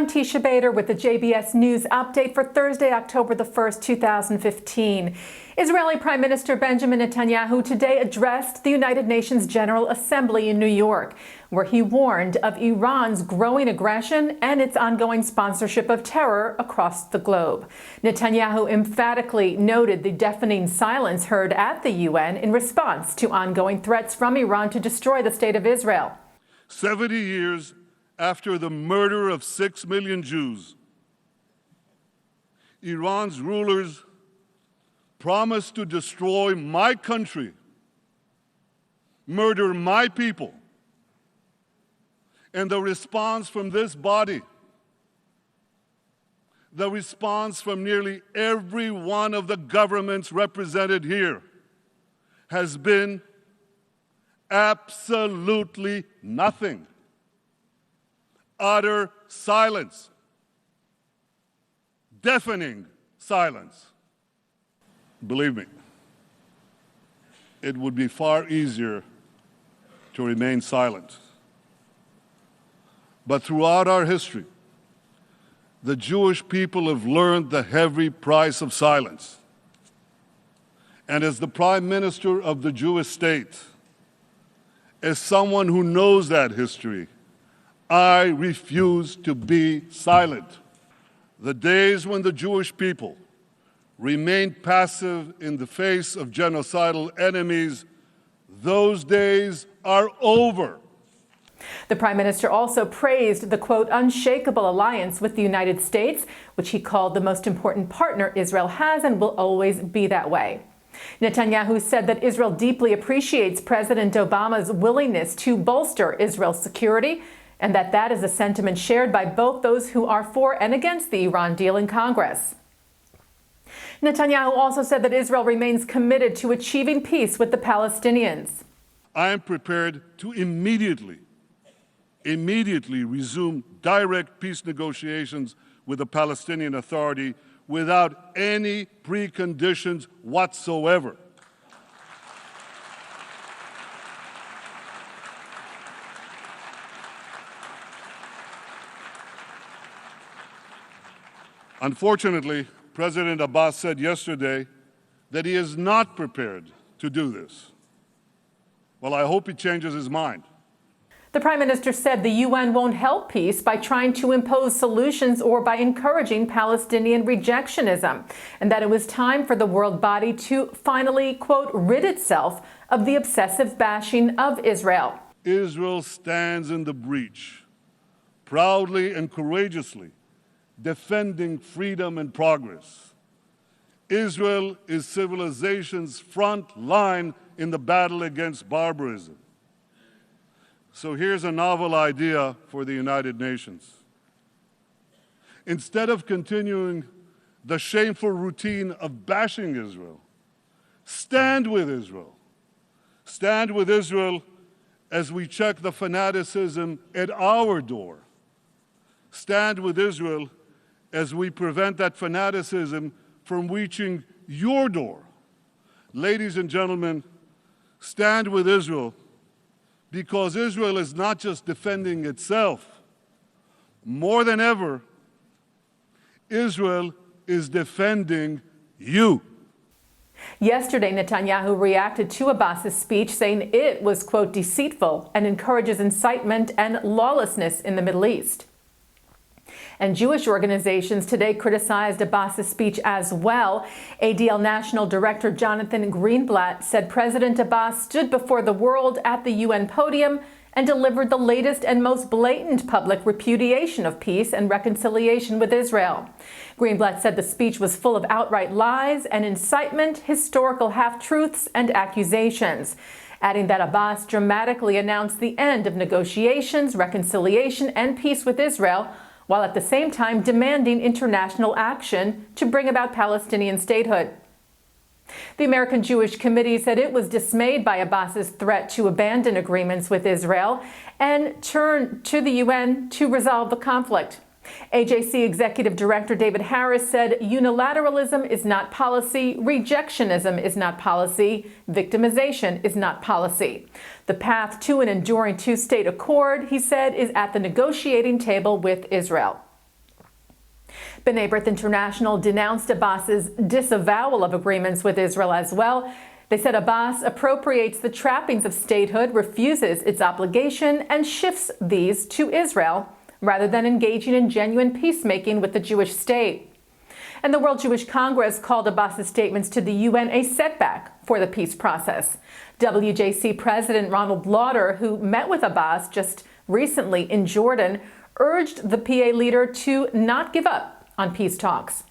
I'm Teisha Bader with the JBS News Update for Thursday, October the 1st, 2015. Israeli Prime Minister Benjamin Netanyahu today addressed the United Nations General Assembly in New York, where he warned of Iran's growing aggression and its ongoing sponsorship of terror across the globe. Netanyahu emphatically noted the deafening silence heard at the UN in response to ongoing threats from Iran to destroy the state of Israel. 70 years after the murder of 6 million Jews, Iran's rulers promised to destroy my country, murder my people. And the response from this body, the response from nearly every one of the governments represented here, has been absolutely nothing. Utter silence. Deafening silence. Believe me, it would be far easier to remain silent. But throughout our history, the Jewish people have learned the heavy price of silence. And as the Prime Minister of the Jewish state, as someone who knows that history, I refuse to be silent. The days when the Jewish people remained passive in the face of genocidal enemies, those days are over. The Prime Minister also praised the, quote, unshakable alliance with the United States, which he called the most important partner Israel has and will always be that way. Netanyahu said that Israel deeply appreciates President Obama's willingness to bolster Israel's security, and that is a sentiment shared by both those who are for and against the Iran deal in Congress. Netanyahu also said that Israel remains committed to achieving peace with the Palestinians. I am prepared to immediately resume direct peace negotiations with the Palestinian Authority without any preconditions whatsoever. Unfortunately, President Abbas said yesterday that he is not prepared to do this. Well, I hope he changes his mind. The Prime Minister said the UN won't help peace by trying to impose solutions or by encouraging Palestinian rejectionism, and that it was time for the world body to finally, quote, rid itself of the obsessive bashing of Israel. Israel stands in the breach, proudly and courageously, defending freedom and progress. Israel is civilization's front line in the battle against barbarism. So here's a novel idea for the United Nations. Instead of continuing the shameful routine of bashing Israel, stand with Israel. Stand with Israel as we check the fanaticism at our door. Stand with Israel as we prevent that fanaticism from reaching your door. Ladies and gentlemen, stand with Israel, because Israel is not just defending itself. More than ever, Israel is defending you. Yesterday, Netanyahu reacted to Abbas's speech, saying it was, quote, deceitful and encourages incitement and lawlessness in the Middle East. And Jewish organizations today criticized Abbas's speech as well. ADL National Director Jonathan Greenblatt said President Abbas stood before the world at the UN podium and delivered the latest and most blatant public repudiation of peace and reconciliation with Israel. Greenblatt said the speech was full of outright lies and incitement, historical half-truths, and accusations, adding that Abbas dramatically announced the end of negotiations, reconciliation, and peace with Israel, while at the same time demanding international action to bring about Palestinian statehood. The American Jewish Committee said it was dismayed by Abbas's threat to abandon agreements with Israel and turn to the UN to resolve the conflict. AJC Executive Director David Harris said unilateralism is not policy, rejectionism is not policy, victimization is not policy. The path to an enduring two-state accord, he said, is at the negotiating table with Israel. B'nai B'rith International denounced Abbas's disavowal of agreements with Israel as well. They said Abbas appropriates the trappings of statehood, refuses its obligation, and shifts these to Israel, rather than engaging in genuine peacemaking with the Jewish state. And the World Jewish Congress called Abbas's statements to the UN a setback for the peace process. WJC President Ronald Lauder, who met with Abbas just recently in Jordan, urged the PA leader to not give up on peace talks.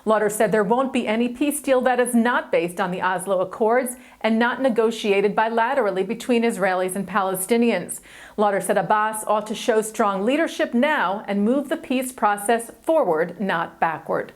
Lauder said there won't be any peace deal that is not based on the Oslo Accords and not negotiated bilaterally between Israelis and Palestinians. Lauder said Abbas ought to show strong leadership now and move the peace process forward, not backward.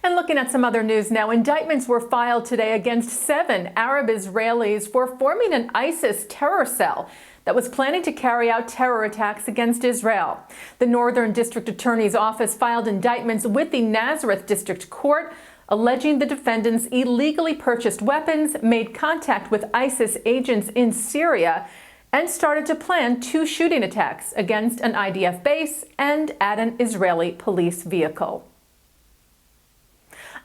And looking at some other news now, indictments were filed today against 7 Arab Israelis for forming an ISIS terror cell that was planning to carry out terror attacks against Israel. The Northern District Attorney's Office filed indictments with the Nazareth District Court, alleging the defendants illegally purchased weapons, made contact with ISIS agents in Syria, and started to plan 2 shooting attacks against an IDF base and at an Israeli police vehicle.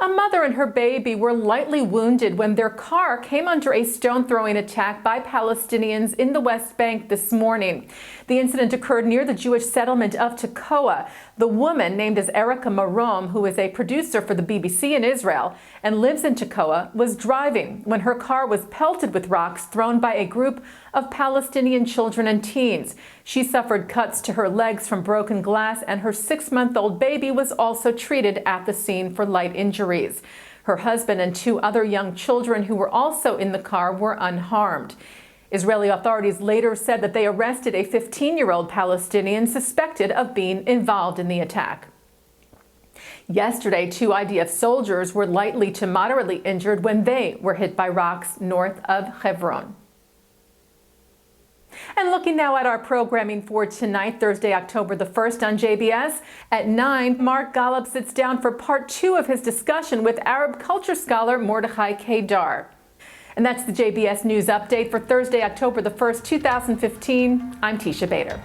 A mother and her baby were lightly wounded when their car came under a stone-throwing attack by Palestinians in the West Bank this morning. The incident occurred near the Jewish settlement of Tekoa. The woman, named as Erica Marom, who is a producer for the BBC in Israel and lives in Tekoa, was driving when her car was pelted with rocks thrown by a group of Palestinian children and teens. She suffered cuts to her legs from broken glass, and her 6-month-old baby was also treated at the scene for light injuries. Her husband and 2 other young children who were also in the car were unharmed. Israeli authorities later said that they arrested a 15-year-old Palestinian suspected of being involved in the attack. Yesterday, 2 IDF soldiers were lightly to moderately injured when they were hit by rocks north of Hebron. And looking now at our programming for tonight, Thursday, October the 1st on JBS. At 9, Mark Golub sits down for part 2 of his discussion with Arab culture scholar Mordechai Kedar. And that's the JBS News Update for Thursday, October the 1st, 2015. I'm Teisha Bader.